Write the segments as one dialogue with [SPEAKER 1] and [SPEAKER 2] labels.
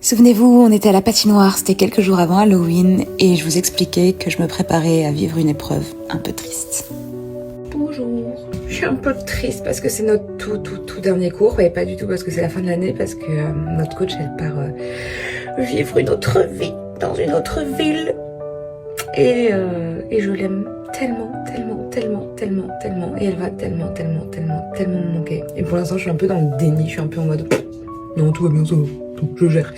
[SPEAKER 1] Souvenez-vous, on était à la patinoire, c'était quelques jours avant Halloween, et je vous expliquais que je me préparais à vivre une épreuve un peu triste. Bonjour, je suis un peu triste parce que c'est notre tout dernier cours, et pas du tout parce que c'est la fin de l'année, parce que notre coach, elle part vivre une autre vie dans une autre ville. Et je l'aime tellement, et elle va tellement me manquer. Et pour l'instant, je suis un peu dans le déni, je suis un peu en mode non, tout va bien, ça va, je gère.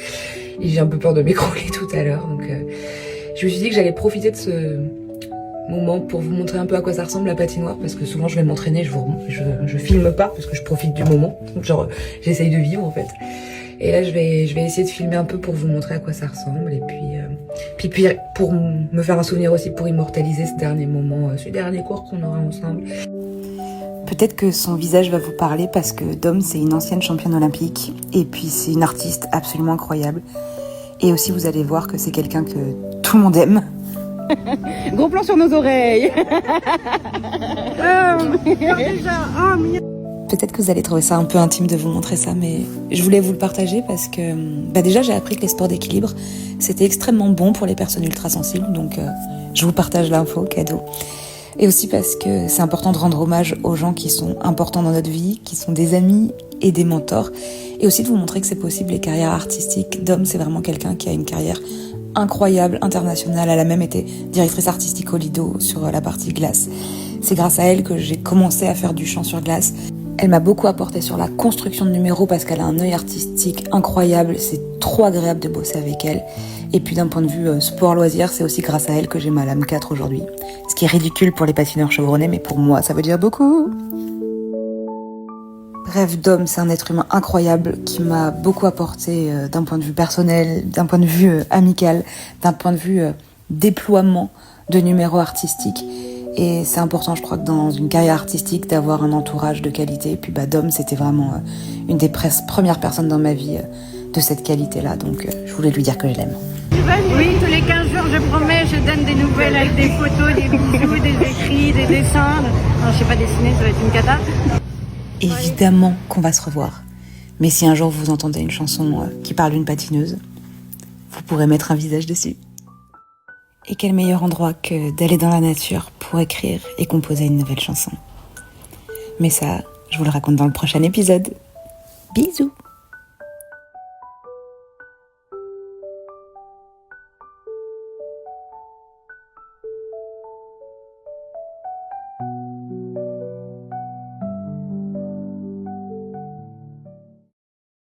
[SPEAKER 1] Et j'ai un peu peur de m'écrouler tout à l'heure, donc je me suis dit que j'allais profiter de ce moment pour vous montrer un peu à quoi ça ressemble la patinoire, parce que souvent je vais m'entraîner, je filme pas parce que je profite du moment, donc genre j'essaye de vivre en fait. Et là je vais essayer de filmer un peu pour vous montrer à quoi ça ressemble, et puis pour me faire un souvenir aussi, pour immortaliser ce dernier moment, ce dernier cours qu'on aura ensemble. Peut-être que son visage va vous parler parce que Dom, c'est une ancienne championne olympique, et puis c'est une artiste absolument incroyable. Et aussi, vous allez voir que c'est quelqu'un que tout le monde aime.
[SPEAKER 2] Gros plan sur nos oreilles.
[SPEAKER 1] Peut-être que vous allez trouver ça un peu intime de vous montrer ça, mais je voulais vous le partager parce que déjà j'ai appris que les sports d'équilibre, c'était extrêmement bon pour les personnes ultra sensibles, donc je vous partage l'info, cadeau. Et aussi parce que c'est important de rendre hommage aux gens qui sont importants dans notre vie, qui sont des amis et des mentors, et aussi de vous montrer que c'est possible les carrières artistiques. Dom, c'est vraiment quelqu'un qui a une carrière incroyable, internationale. Elle a même été directrice artistique au Lido sur la partie glace. C'est grâce à elle que j'ai commencé à faire du chant sur glace. Elle m'a beaucoup apporté sur la construction de numéros parce qu'elle a un œil artistique incroyable. C'est trop agréable de bosser avec elle. Et puis d'un point de vue sport-loisir, c'est aussi grâce à elle que j'ai ma lame 4 aujourd'hui. Ce qui est ridicule pour les patineurs chevronnés, mais pour moi, ça veut dire beaucoup. Bref, Dom, c'est un être humain incroyable qui m'a beaucoup apporté d'un point de vue personnel, d'un point de vue amical, d'un point de vue déploiement de numéros artistiques. Et c'est important, je crois, que dans une carrière artistique, d'avoir un entourage de qualité. Et puis Dom, c'était vraiment une des premières personnes dans ma vie de cette qualité-là. Donc je voulais lui dire que je l'aime.
[SPEAKER 2] Oui, tous les 15 jours, je promets, je donne des nouvelles avec des photos, des bisous, des écrits, des dessins. Non, je sais pas dessiner, ça va être une cata.
[SPEAKER 1] Évidemment qu'on va se revoir. Mais si un jour vous entendez une chanson qui parle d'une patineuse, vous pourrez mettre un visage dessus. Et quel meilleur endroit que d'aller dans la nature pour écrire et composer une nouvelle chanson. Mais ça, je vous le raconte dans le prochain épisode. Bisous!